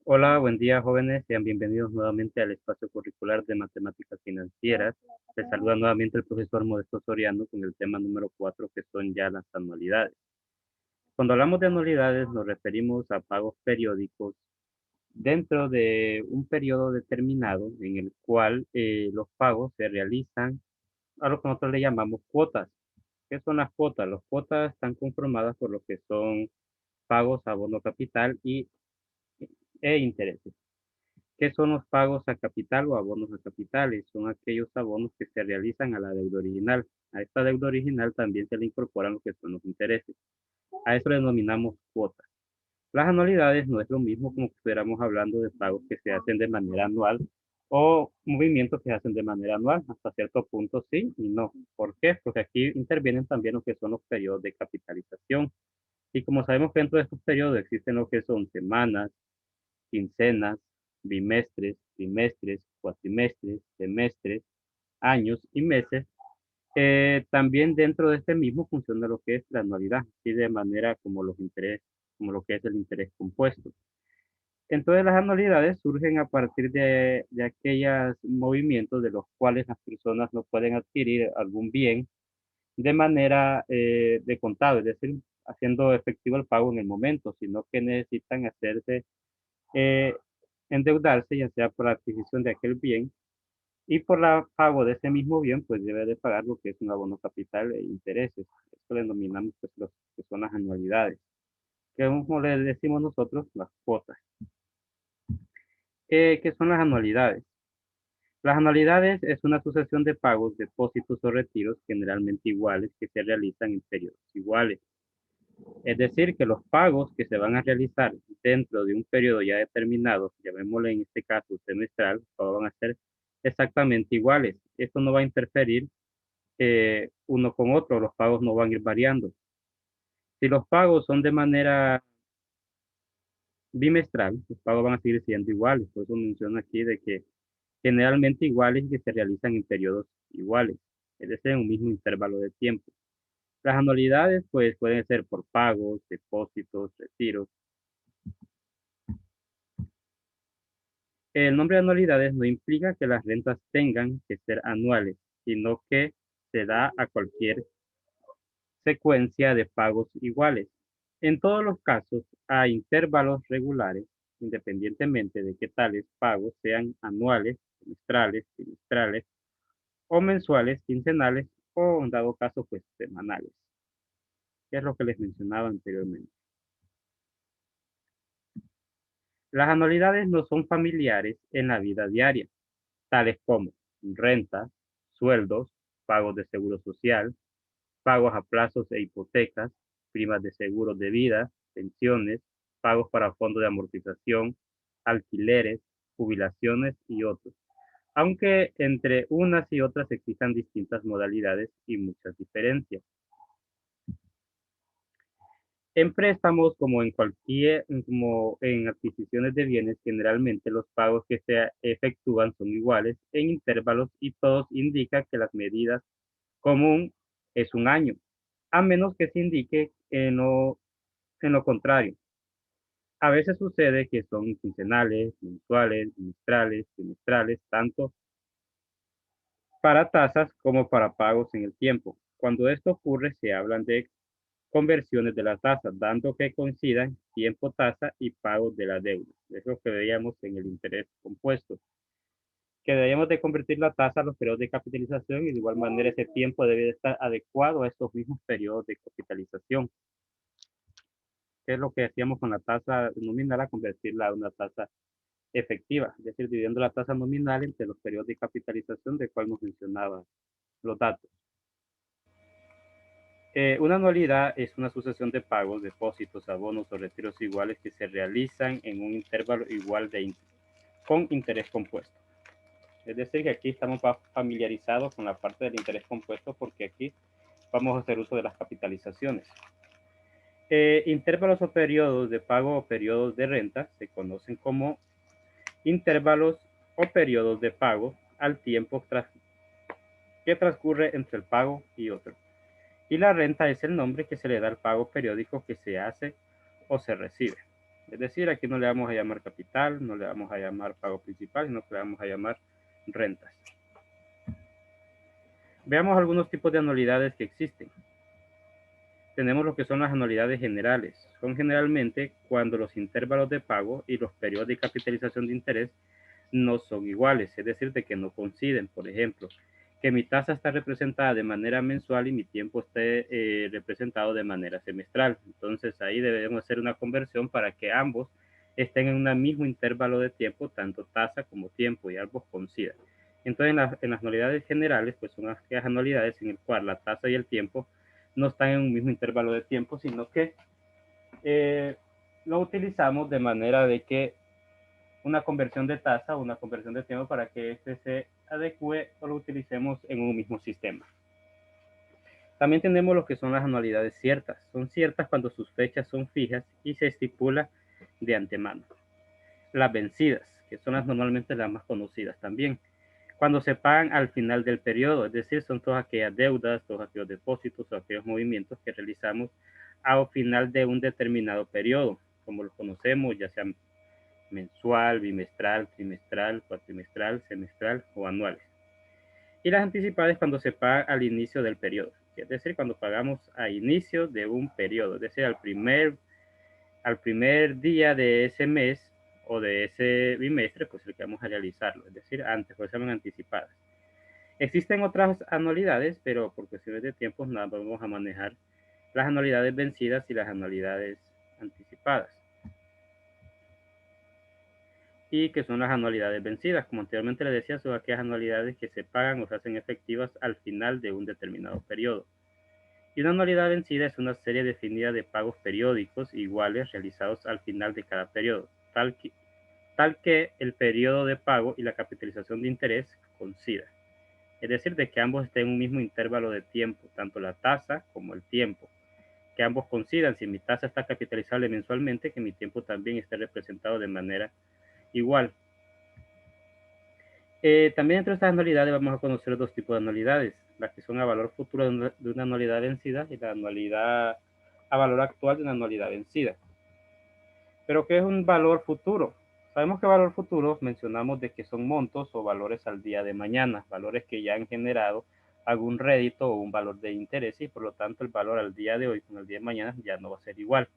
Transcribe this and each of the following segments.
Hola, buen día jóvenes, sean bienvenidos nuevamente al espacio curricular de matemáticas financieras. Les saluda nuevamente el profesor Modesto Soriano con el tema número 4 que son ya las anualidades. Cuando hablamos de anualidades nos referimos a pagos periódicos dentro de un periodo determinado en el cual los pagos se realizan a lo que nosotros le llamamos cuotas. ¿Qué son las cuotas? Las cuotas están conformadas por lo que son pagos a bono capital e intereses. ¿Qué son los pagos a capital o abonos a capitales? Son aquellos abonos que se realizan a la deuda original. A esta deuda original también se le incorporan lo que son los intereses. A eso le denominamos cuotas. Las anualidades no es lo mismo como que estuviéramos hablando de pagos que se hacen de manera anual o movimientos que se hacen de manera anual. Hasta cierto punto sí y no. ¿Por qué? Porque aquí intervienen también lo que son los periodos de capitalización. Y como sabemos que dentro de estos periodos existen lo que son semanas, quincenas, bimestres, trimestres, cuatrimestres, semestres, años y meses. También dentro de este mismo funciona lo que es la anualidad, y de manera como los intereses, como lo que es el interés compuesto. Entonces las anualidades surgen a partir de aquellos movimientos de los cuales las personas no pueden adquirir algún bien de manera de contado, es decir, haciendo efectivo el pago en el momento, sino que necesitan hacerse eh, endeudarse, ya sea por la adquisición de aquel bien y por la pago de ese mismo bien, pues debe de pagar lo que es un abono capital e intereses. Esto le denominamos pues los que son las anualidades, que como le decimos nosotros, las cuotas. ¿Qué son las anualidades? Las anualidades es una sucesión de pagos, depósitos o retiros generalmente iguales que se realizan en periodos iguales. Es decir, que los pagos que se van a realizar dentro de un periodo ya determinado, llamémosle en este caso semestral, los pagos van a ser exactamente iguales. Esto no va a interferir uno con otro, los pagos no van a ir variando. Si los pagos son de manera bimestral, los pagos van a seguir siendo iguales. Por eso menciono aquí de que generalmente iguales y que se realizan en periodos iguales, es decir, en un mismo intervalo de tiempo. Las anualidades pues pueden ser por pagos, depósitos, retiros. El nombre de anualidades no implica que las rentas tengan que ser anuales, sino que se da a cualquier secuencia de pagos iguales. En todos los casos, a intervalos regulares, independientemente de que tales pagos sean anuales, semestrales, trimestrales o mensuales, quincenales o en dado caso, pues semanales, que es lo que les mencionaba anteriormente. Las anualidades no son familiares en la vida diaria, tales como renta, sueldos, pagos de seguro social, pagos a plazos e hipotecas, primas de seguros de vida, pensiones, pagos para fondos de amortización, alquileres, jubilaciones y otros. Aunque entre unas y otras existan distintas modalidades y muchas diferencias. En préstamos, como en adquisiciones de bienes, generalmente los pagos que se efectúan son iguales en intervalos y todos indican que las medidas común es un año, a menos que se indique en lo contrario. A veces sucede que son quincenales, mensuales, bimestrales, trimestrales, tanto para tasas como para pagos en el tiempo. Cuando esto ocurre, se hablan de conversiones de las tasas, dando que coincidan tiempo tasa y pagos de la deuda. Es lo que veíamos en el interés compuesto, que debemos de convertir la tasa a los periodos de capitalización y de igual manera ese tiempo debe de estar adecuado a estos mismos periodos de capitalización, que es lo que hacíamos con la tasa nominal a convertirla a una tasa efectiva, es decir, dividiendo la tasa nominal entre los periodos de capitalización de cual nos mencionaba los datos. Una anualidad es una sucesión de pagos, depósitos, abonos o retiros iguales que se realizan en un intervalo igual con interés compuesto. Es decir, que aquí estamos familiarizados con la parte del interés compuesto porque aquí vamos a hacer uso de las capitalizaciones. Intervalos o periodos de pago o periodos de renta se conocen como intervalos o periodos de pago al tiempo que transcurre entre el pago y otro. Y la renta es el nombre que se le da al pago periódico que se hace o se recibe. Es decir, aquí no le vamos a llamar capital, no le vamos a llamar pago principal, sino que le vamos a llamar rentas. Veamos algunos tipos de anualidades que existen. Tenemos lo que son las anualidades generales. Son generalmente cuando los intervalos de pago y los periodos de capitalización de interés no son iguales, es decir, de que no coinciden. Por ejemplo, que mi tasa está representada de manera mensual y mi tiempo esté representado de manera semestral. Entonces ahí debemos hacer una conversión para que ambos estén en un mismo intervalo de tiempo, tanto tasa como tiempo, y ambos coincidan. Entonces en las anualidades generales, pues son aquellas anualidades en las cuales la tasa y el tiempo no están en un mismo intervalo de tiempo, sino que lo utilizamos de manera de que una conversión de tasa o una conversión de tiempo para que este se adecue o lo utilicemos en un mismo sistema. También tenemos lo que son las anualidades ciertas. Son ciertas cuando sus fechas son fijas y se estipula de antemano. Las vencidas, que son las normalmente las más conocidas también, cuando se pagan al final del periodo, es decir, son todas aquellas deudas, todos aquellos depósitos o aquellos movimientos que realizamos al final de un determinado periodo, como lo conocemos, ya sea mensual, bimestral, trimestral, cuatrimestral, semestral o anuales. Y las anticipadas cuando se paga al inicio del periodo, es decir, cuando pagamos a inicio de un periodo, es decir, al primer día de ese mes o de ese bimestre, pues el que vamos a realizarlo, es decir, antes, pues se llaman anticipadas. Existen otras anualidades, pero por cuestiones de tiempo nada vamos a manejar las anualidades vencidas y las anualidades anticipadas. Y que son las anualidades vencidas. Como anteriormente les decía, son aquellas anualidades que se pagan o se hacen efectivas al final de un determinado periodo. Y una anualidad vencida es una serie definida de pagos periódicos iguales realizados al final de cada periodo, tal que el periodo de pago y la capitalización de interés coincidan. Es decir, de que ambos estén en un mismo intervalo de tiempo, tanto la tasa como el tiempo. Que ambos coincidan, si mi tasa está capitalizable mensualmente, que mi tiempo también esté representado de manera igual. También entre estas anualidades vamos a conocer dos tipos de anualidades, las que son a valor futuro de una anualidad vencida y la anualidad a valor actual de una anualidad vencida. Pero ¿qué es un valor futuro? Sabemos que valor futuro mencionamos de que son montos o valores al día de mañana, valores que ya han generado algún rédito o un valor de interés y por lo tanto el valor al día de hoy con el día de mañana ya no va a ser igual.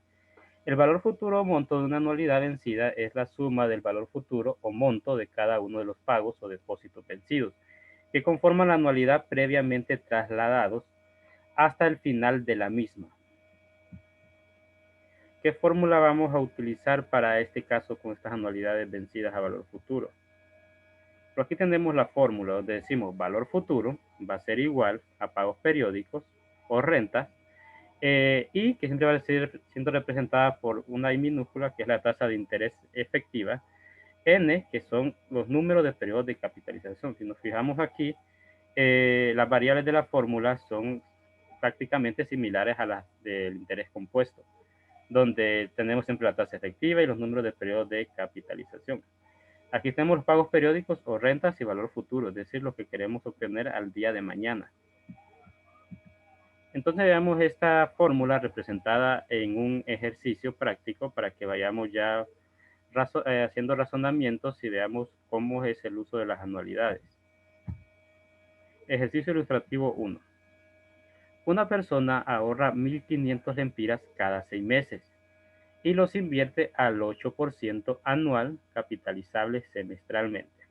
El valor futuro o monto de una anualidad vencida es la suma del valor futuro o monto de cada uno de los pagos o depósitos vencidos, que conforman la anualidad previamente trasladados hasta el final de la misma. ¿Qué fórmula vamos a utilizar para este caso con estas anualidades vencidas a valor futuro? Pero aquí tenemos la fórmula donde decimos valor futuro va a ser igual a pagos periódicos o rentas y que siempre va a ser siendo representada por una I minúscula, que es la tasa de interés efectiva, N, que son los números de periodos de capitalización. Si nos fijamos aquí, las variables de la fórmula son prácticamente similares a las del interés compuesto, donde tenemos siempre la tasa efectiva y los números de periodos de capitalización. Aquí tenemos los pagos periódicos o rentas y valor futuro, es decir, lo que queremos obtener al día de mañana. Entonces veamos esta fórmula representada en un ejercicio práctico para que vayamos ya haciendo razonamientos y veamos cómo es el uso de las anualidades. Ejercicio ilustrativo 1. Una persona ahorra 1.500 lempiras cada 6 meses y los invierte al 8% anual, capitalizable semestralmente.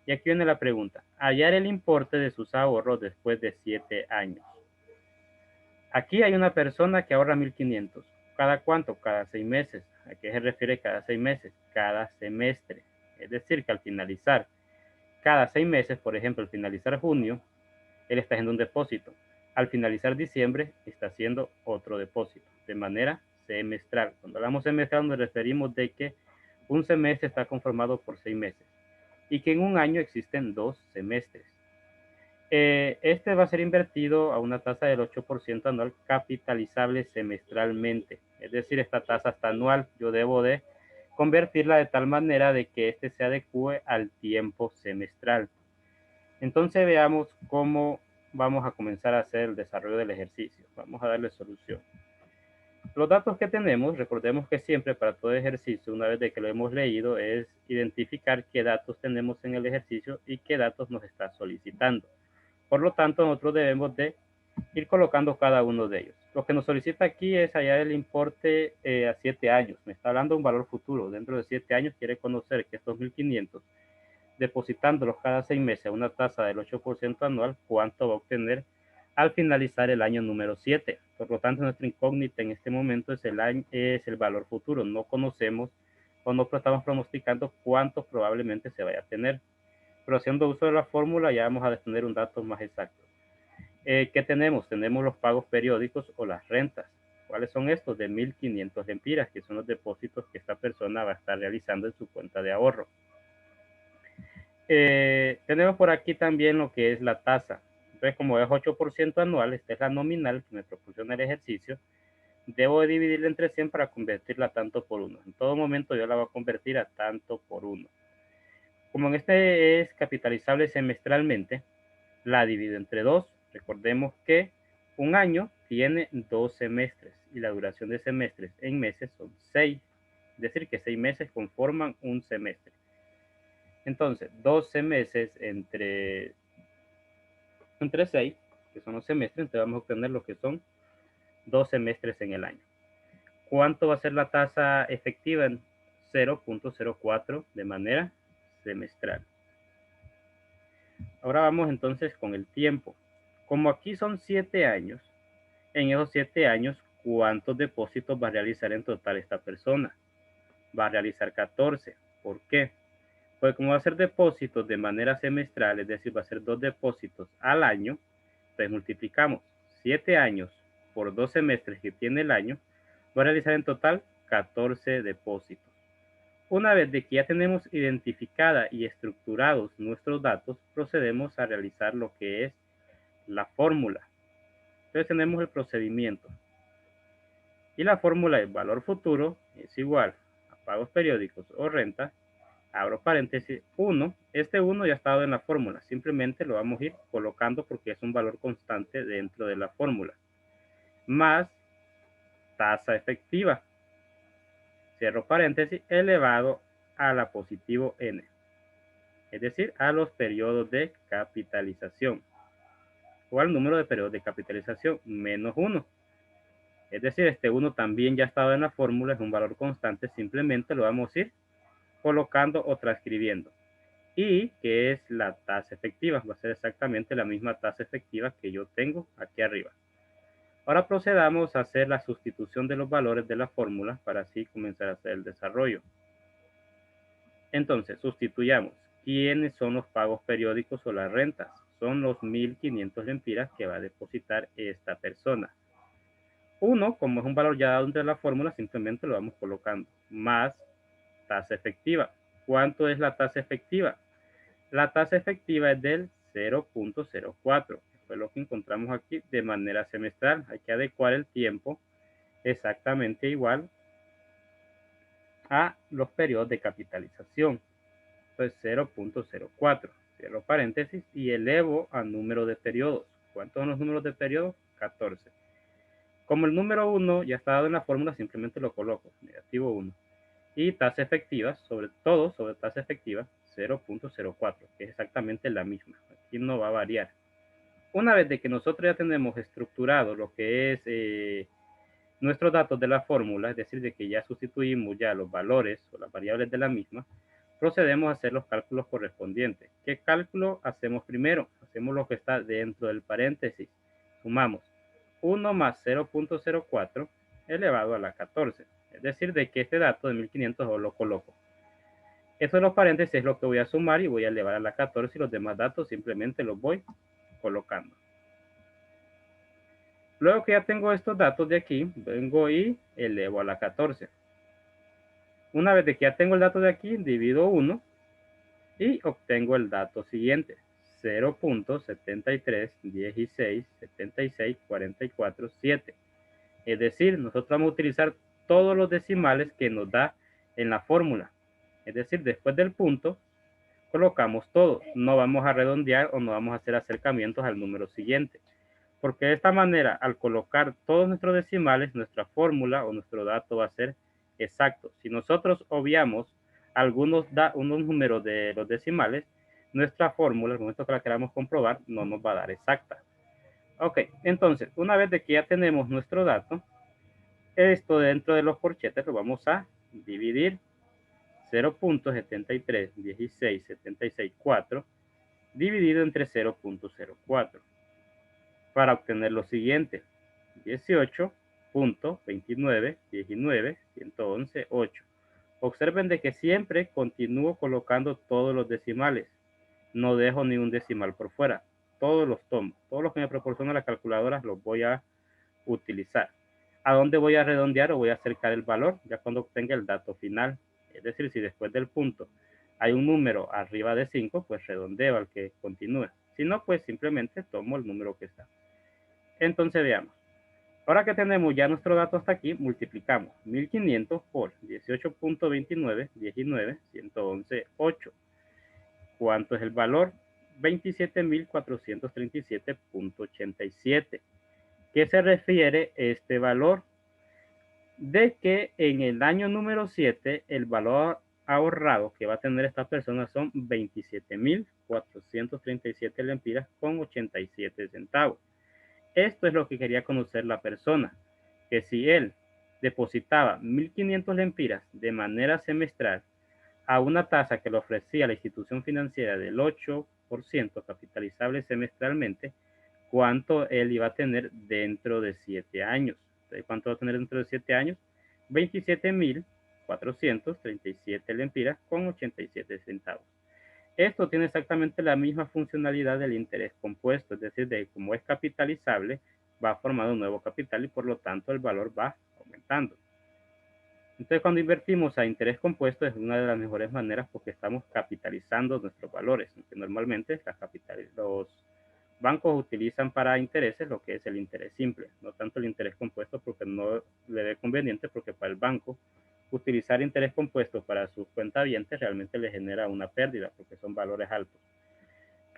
Y aquí viene la pregunta: hallar el importe de sus ahorros después de 7 años. Aquí hay una persona que ahorra 1.500. ¿Cada cuánto? Cada 6 meses. ¿A qué se refiere cada 6 meses? Cada semestre. Es decir, que al finalizar cada 6 meses, por ejemplo, al finalizar junio, él está haciendo un depósito. Al finalizar diciembre, está haciendo otro depósito, de manera semestral. Cuando hablamos semestral, nos referimos de que un semestre está conformado por 6 meses y que en un año existen 2 semestres. Este va a ser invertido a una tasa del 8% anual capitalizable semestralmente. Es decir, esta tasa está anual. Yo debo de convertirla de tal manera de que este se adecue al tiempo semestral. Entonces veamos cómo vamos a comenzar a hacer el desarrollo del ejercicio. Vamos a darle solución. Los datos que tenemos, recordemos que siempre para todo ejercicio, una vez de que lo hemos leído, es identificar qué datos tenemos en el ejercicio y qué datos nos está solicitando. Por lo tanto, nosotros debemos de ir colocando cada uno de ellos. Lo que nos solicita aquí es hallar el importe a 7 años. Me está hablando de un valor futuro. Dentro de 7 años quiere conocer que estos 1.500, depositándolos cada 6 meses a una tasa del 8% anual, cuánto va a obtener al finalizar el año número 7. Por lo tanto, nuestra incógnita en este momento es el valor futuro. No conocemos o no estamos pronosticando cuánto probablemente se vaya a tener. Pero haciendo uso de la fórmula ya vamos a tener un dato más exacto. ¿Qué tenemos? Tenemos los pagos periódicos o las rentas. ¿Cuáles son estos? De 1.500 lempiras, que son los depósitos que esta persona va a estar realizando en su cuenta de ahorro. Tenemos por aquí también lo que es la tasa. Entonces, como es 8% anual, esta es la nominal que me proporciona el ejercicio. Debo de dividirla entre 100 para convertirla tanto por 1. En todo momento yo la voy a convertir a tanto por 1. Como en este es capitalizable semestralmente, la divido entre 2. Recordemos que un año tiene 2 semestres y la duración de semestres en meses son 6. Es decir, que 6 meses conforman un semestre. Entonces, 12 meses entre 6, que son los semestres, entonces vamos a obtener lo que son 2 semestres en el año. ¿Cuánto va a ser la tasa efectiva? En 0.04 de manera semestral. Ahora vamos entonces con el tiempo. Como aquí son 7 años, en esos 7 años, ¿cuántos depósitos va a realizar en total esta persona? Va a realizar 14. ¿Por qué? Pues como va a ser depósitos de manera semestral, es decir, va a ser 2 depósitos al año, pues multiplicamos 7 años por 2 semestres que tiene el año, va a realizar en total 14 depósitos. Una vez de que ya tenemos identificada y estructurados nuestros datos, procedemos a realizar lo que es la fórmula. Entonces tenemos el procedimiento. Y la fórmula de valor futuro es igual a pagos periódicos o renta, abro paréntesis, 1. Este 1 ya ha estado en la fórmula, simplemente lo vamos a ir colocando porque es un valor constante dentro de la fórmula, más tasa efectiva, cierro paréntesis, elevado a la positivo n, es decir, a los periodos de capitalización, o al número de periodos de capitalización, menos 1. Es decir, este 1 también ya ha estado en la fórmula, es un valor constante, simplemente lo vamos a ir colocando o transcribiendo. Y que es la tasa efectiva, va a ser exactamente la misma tasa efectiva que yo tengo aquí arriba. Ahora procedamos a hacer la sustitución de los valores de la fórmula para así comenzar a hacer el desarrollo. Entonces, sustituyamos. ¿Quiénes son los pagos periódicos o las rentas? Son los 1.500 lempiras que va a depositar esta persona. 1, como es un valor ya dado entre la fórmula, simplemente lo vamos colocando. Más tasa efectiva. ¿Cuánto es la tasa efectiva? La tasa efectiva es del 0.04. Fue lo que encontramos aquí de manera semestral. Hay que adecuar el tiempo exactamente igual a los periodos de capitalización. Entonces 0.04. Cierro paréntesis y elevo al número de periodos. ¿Cuántos son los números de periodos? 14. Como el número 1 ya está dado en la fórmula, simplemente lo coloco, negativo 1. Y tasa efectiva, sobre todo sobre tasa efectiva, 0.04, que es exactamente la misma. Aquí no va a variar. Una vez de que nosotros ya tenemos estructurado lo que es nuestros datos de la fórmula, es decir, de que ya sustituimos ya los valores o las variables de la misma, procedemos a hacer los cálculos correspondientes. ¿Qué cálculo hacemos primero? Hacemos lo que está dentro del paréntesis. Sumamos 1 más 0.04 elevado a la 14. Es decir, de que este dato de 1.500 lo coloco. Eso de los paréntesis es lo que voy a sumar y voy a elevar a la 14 y los demás datos simplemente los voy colocando. Luego que ya tengo estos datos de aquí, vengo y elevo a la 14. Una vez que ya tengo el dato de aquí, divido 1 y obtengo el dato siguiente. 0.73167644.7. Es decir, nosotros vamos a utilizar todos los decimales que nos da en la fórmula. Es decir, después del punto, colocamos todo. No vamos a redondear o no vamos a hacer acercamientos al número siguiente. Porque de esta manera, al colocar todos nuestros decimales, nuestra fórmula o nuestro dato va a ser exacto. Si nosotros obviamos unos números de los decimales, nuestra fórmula, al momento que la queramos comprobar, no nos va a dar exacta. Ok, entonces, una vez de que ya tenemos nuestro dato, esto dentro de los corchetes lo vamos a dividir 0.731676.4 dividido entre 0.04 para obtener lo siguiente: 18.2919.111.8. Observen de que siempre continúo colocando todos los decimales, no dejo ni un decimal por fuera, todos los tomo, todos los que me proporciona la calculadora los voy a utilizar. ¿A dónde voy a redondear o voy a acercar el valor? Ya cuando obtenga el dato final. Es decir, si después del punto hay un número arriba de 5, pues redondeo al que continúe. Si no, pues simplemente tomo el número que está. Entonces veamos. Ahora que tenemos ya nuestro dato hasta aquí, multiplicamos 1500 por 18.2919.111.8. ¿Cuánto es el valor? 27.437.87. ¿Qué se refiere este valor? De que en el año número 7 el valor ahorrado que va a tener esta persona son 27.437 lempiras con 87 centavos. Esto es lo que quería conocer la persona, que si él depositaba 1.500 lempiras de manera semestral a una tasa que le ofrecía la institución financiera del 8% capitalizable semestralmente, ¿cuánto él iba a tener dentro de 7 años? Entonces, ¿cuánto va a tener dentro de 7 años? 27.437 lempiras con 87 centavos. Esto tiene exactamente la misma funcionalidad del interés compuesto, es decir, de cómo es capitalizable, va formando un nuevo capital y por lo tanto el valor va aumentando. Entonces, cuando invertimos a interés compuesto es una de las mejores maneras porque estamos capitalizando nuestros valores, aunque normalmente los bancos utilizan para intereses lo que es el interés simple, no tanto el interés compuesto porque no le ve conveniente, porque para el banco utilizar interés compuesto para sus cuentavientes realmente le genera una pérdida porque son valores altos.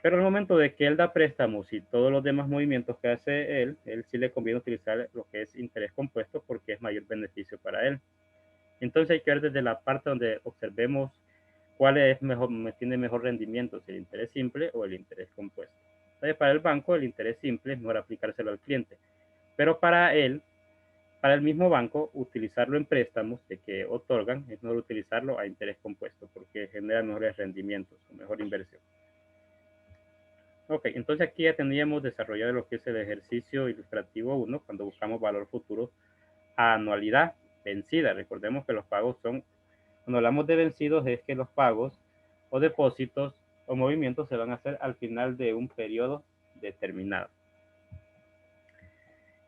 Pero al momento de que él da préstamos y todos los demás movimientos que hace él sí le conviene utilizar lo que es interés compuesto porque es mayor beneficio para él. Entonces hay que ver desde la parte donde observemos cuál es mejor, tiene mejor rendimiento, si el interés simple o el interés compuesto. Entonces, para el banco el interés simple es mejor aplicárselo al cliente, pero para el mismo banco, utilizarlo en préstamos de que otorgan es mejor utilizarlo a interés compuesto porque genera mejores rendimientos o mejor inversión. Ok, entonces aquí ya tendríamos desarrollado lo que es el ejercicio ilustrativo 1 cuando buscamos valor futuro a anualidad vencida. Recordemos que los pagos son, cuando hablamos de vencidos, es que los pagos o depósitos o movimientos se van a hacer al final de un periodo determinado.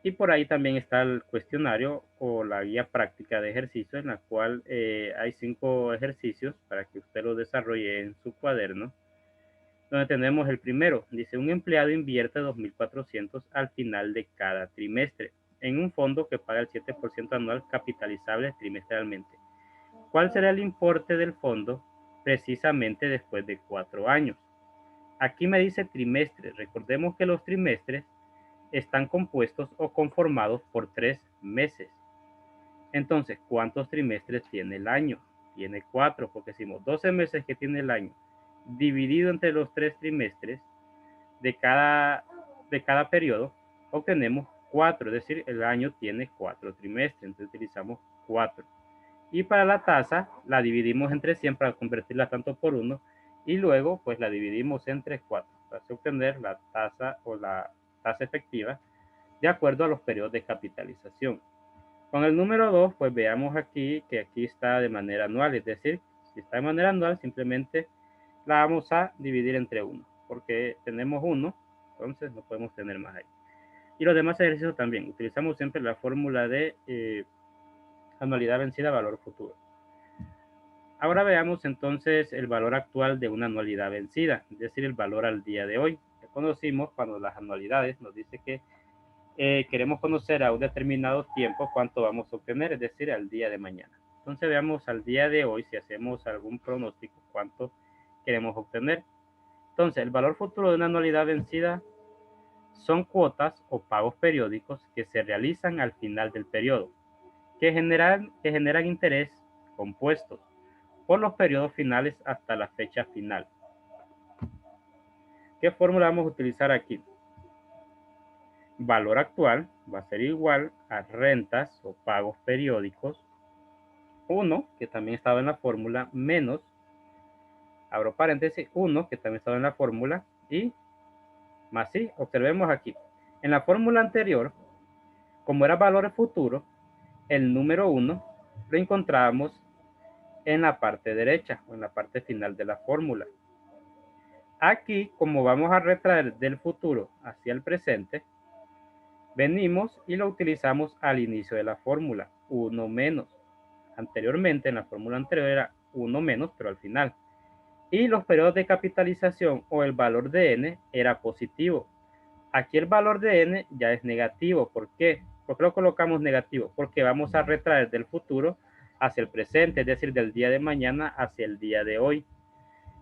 Y por ahí también está el cuestionario o la guía práctica de ejercicio en la cual hay 5 ejercicios para que usted los desarrolle en su cuaderno. Donde tenemos el primero, dice: un empleado invierte 2.400 al final de cada trimestre en un fondo que paga el 7% anual capitalizable trimestralmente. ¿Cuál será el importe del fondo precisamente después de 4 años? Aquí me dice trimestre. Recordemos que los trimestres están compuestos o conformados por 3 meses. Entonces, ¿cuántos trimestres tiene el año? Tiene 4, porque decimos 12 meses que tiene el año dividido entre los 3 trimestres de cada periodo, obtenemos 4, es decir, el año tiene 4 trimestres, entonces utilizamos 4. Y para la tasa la dividimos entre 100 para convertirla tanto por 1 y luego pues la dividimos entre 4 para obtener la tasa o la tasa efectiva de acuerdo a los periodos de capitalización. Con el número 2 pues veamos aquí que aquí está de manera anual, es decir, si está de manera anual simplemente la vamos a dividir entre 1 porque tenemos 1, entonces no podemos tener más ahí. Y los demás ejercicios también utilizamos siempre la fórmula de anualidad vencida, valor futuro. Ahora veamos entonces el valor actual de una anualidad vencida, es decir, el valor al día de hoy. Ya conocimos cuando las anualidades nos dice que queremos conocer a un determinado tiempo cuánto vamos a obtener, es decir, al día de mañana. Entonces veamos al día de hoy, si hacemos algún pronóstico, cuánto queremos obtener. Entonces, el valor futuro de una anualidad vencida son cuotas o pagos periódicos que se realizan al final del periodo, que generan interés compuestos por los periodos finales hasta la fecha final. ¿Qué fórmula vamos a utilizar aquí? Valor actual va a ser igual a rentas o pagos periódicos, 1, que también estaba en la fórmula, menos, abro paréntesis, 1, que también estaba en la fórmula, y más sí, observemos aquí. En la fórmula anterior, como era valor futuro, el número 1 lo encontrábamos en la parte derecha o en la parte final de la fórmula. Aquí, como vamos a retraer del futuro hacia el presente, venimos y lo utilizamos al inicio de la fórmula, 1 menos. Anteriormente, en la fórmula anterior era 1 menos, pero al final. Y los periodos de capitalización o el valor de n era positivo. Aquí el valor de n ya es negativo. ¿Por qué? ¿Por qué lo colocamos negativo? Porque vamos a retraer del futuro hacia el presente, es decir, del día de mañana hacia el día de hoy.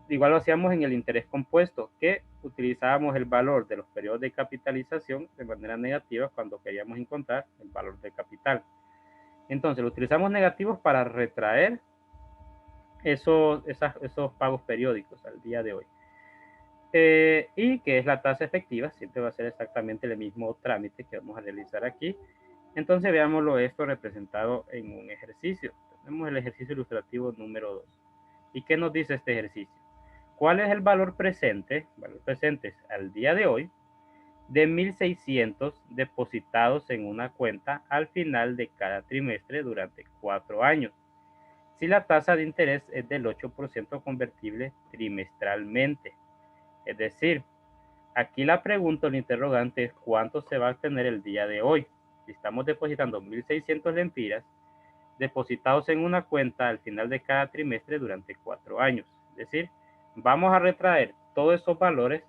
Igual lo hacíamos en el interés compuesto, que utilizábamos el valor de los periodos de capitalización de manera negativa cuando queríamos encontrar el valor de capital. Entonces, lo utilizamos negativos para retraer esos pagos periódicos al día de hoy. Y que es la tasa efectiva, siempre va a ser exactamente el mismo trámite que vamos a realizar aquí. Entonces, veámoslo esto representado en un ejercicio. Tenemos el ejercicio ilustrativo número 2. ¿Y qué nos dice este ejercicio? ¿Cuál es el valor presente? Valor presente al día de hoy de 1.600 depositados en una cuenta al final de cada trimestre durante 4 años. Si la tasa de interés es del 8% convertible trimestralmente. Es decir, aquí la pregunta, el interrogante es cuánto se va a obtener el día de hoy. Si estamos depositando 1.600 lempiras depositados en una cuenta al final de cada trimestre durante 4 años. Es decir, vamos a retraer todos esos valores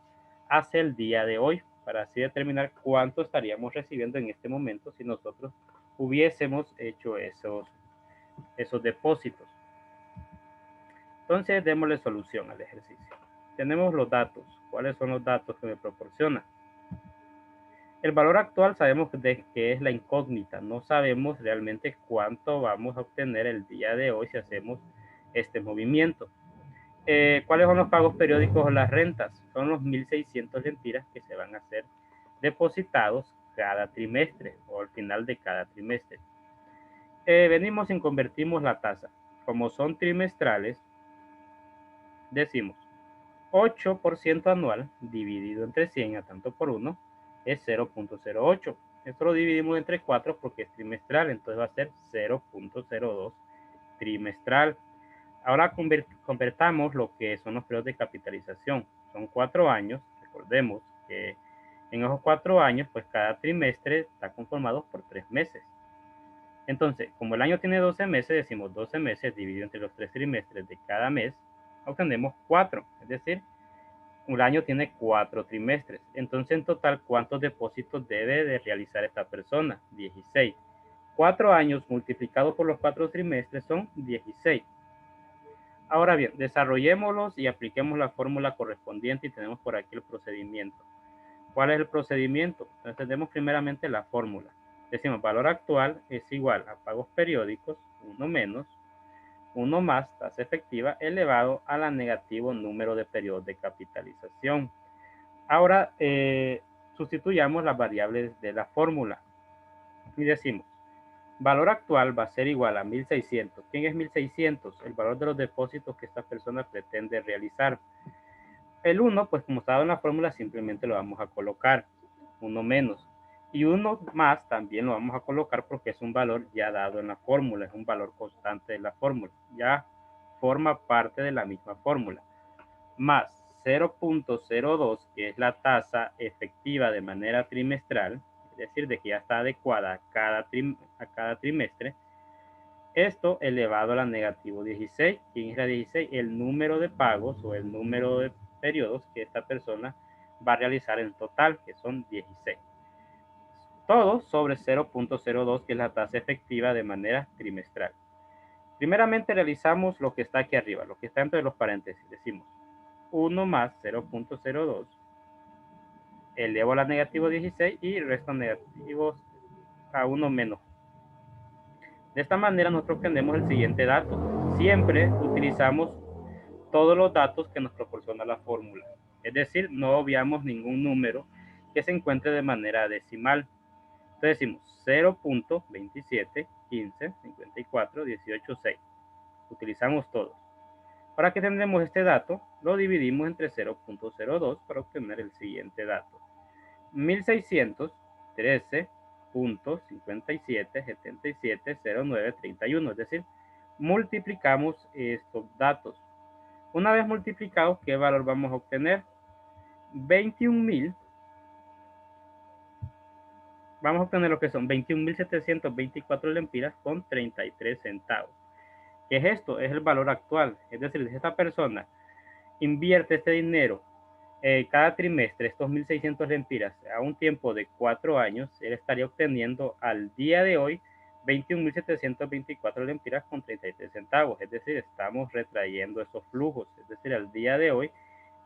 hacia el día de hoy para así determinar cuánto estaríamos recibiendo en este momento si nosotros hubiésemos hecho esos depósitos. Entonces, démosle solución al ejercicio. Tenemos los datos. ¿Cuáles son los datos que me proporciona? El valor actual sabemos que es la incógnita. No sabemos realmente cuánto vamos a obtener el día de hoy si hacemos este movimiento. ¿Cuáles son los pagos periódicos o las rentas? Son los 1.600 lempiras que se van a ser depositados cada trimestre o al final de cada trimestre. Venimos y convertimos la tasa. Como son trimestrales, decimos 8% anual dividido entre 100 a tanto por 1 es 0.08. Esto lo dividimos entre 4 porque es trimestral, entonces va a ser 0.02 trimestral. Ahora convertamos lo que son los periodos de capitalización. Son 4 años. Recordemos que en esos 4 años, pues cada trimestre está conformado por 3 meses. Entonces, como el año tiene 12 meses, decimos 12 meses dividido entre los 3 trimestres de cada mes, obtenemos 4. Es decir, un año tiene 4 trimestres. Entonces, en total, ¿cuántos depósitos debe de realizar esta persona? 16. 4 años multiplicado por los 4 trimestres son 16. Ahora bien, desarrollémoslos y apliquemos la fórmula correspondiente y tenemos por aquí el procedimiento. ¿Cuál es el procedimiento? Entendemos primeramente la fórmula. Decimos, valor actual es igual a pagos periódicos, 1 menos, 1 más tasa efectiva elevado a la negativo número de periodos de capitalización. Ahora sustituyamos las variables de la fórmula y decimos, valor actual va a ser igual a 1.600. ¿Quién es 1.600? El valor de los depósitos que esta persona pretende realizar. El 1, pues como estaba en la fórmula, simplemente lo vamos a colocar, 1 menos. Y 1 más también lo vamos a colocar porque es un valor ya dado en la fórmula, es un valor constante de la fórmula, ya forma parte de la misma fórmula. Más 0.02, que es la tasa efectiva de manera trimestral, es decir, de que ya está adecuada a cada trimestre. Esto elevado a la negativo 16. ¿Quién es la 16? El número de pagos o el número de periodos que esta persona va a realizar en total, que son 16. Todo sobre 0.02, que es la tasa efectiva de manera trimestral. Primeramente realizamos lo que está aquí arriba, lo que está entre los paréntesis. Decimos 1 más 0.02 elevo a la negativo 16 y resto negativos a 1 menos. De esta manera nosotros obtenemos el siguiente dato. Siempre utilizamos todos los datos que nos proporciona la fórmula. Es decir, no obviamos ningún número que se encuentre de manera decimal. Entonces decimos 0.27, 15, 54, 18, 6. Utilizamos todos. Para que tendremos este dato, lo dividimos entre 0.02 para obtener el siguiente dato. 1613.57770931, es decir, multiplicamos estos datos. Una vez multiplicados, ¿qué valor vamos a obtener? 21.000. Vamos a obtener lo que son 21.724 lempiras con 33 centavos. ¿Qué es esto? Es el valor actual. Es decir, si esta persona invierte este dinero cada trimestre, estos 1.600 lempiras, a un tiempo de 4 años, él estaría obteniendo al día de hoy 21.724 lempiras con 33 centavos. Es decir, estamos retrayendo esos flujos. Es decir, al día de hoy,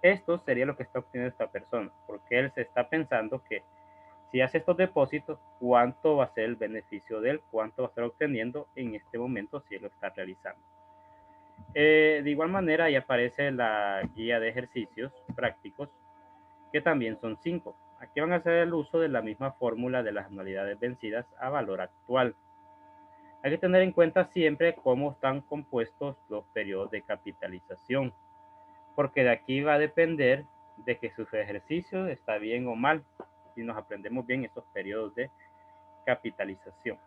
esto sería lo que está obteniendo esta persona, porque él se está pensando que si hace estos depósitos, ¿cuánto va a ser el beneficio de él? ¿Cuánto va a estar obteniendo en este momento si él lo está realizando? De igual manera, ahí aparece la guía de ejercicios prácticos, que también son 5. Aquí van a hacer el uso de la misma fórmula de las anualidades vencidas a valor actual. Hay que tener en cuenta siempre cómo están compuestos los periodos de capitalización, porque de aquí va a depender de que su ejercicio está bien o mal, si nos aprendemos bien esos periodos de capitalización.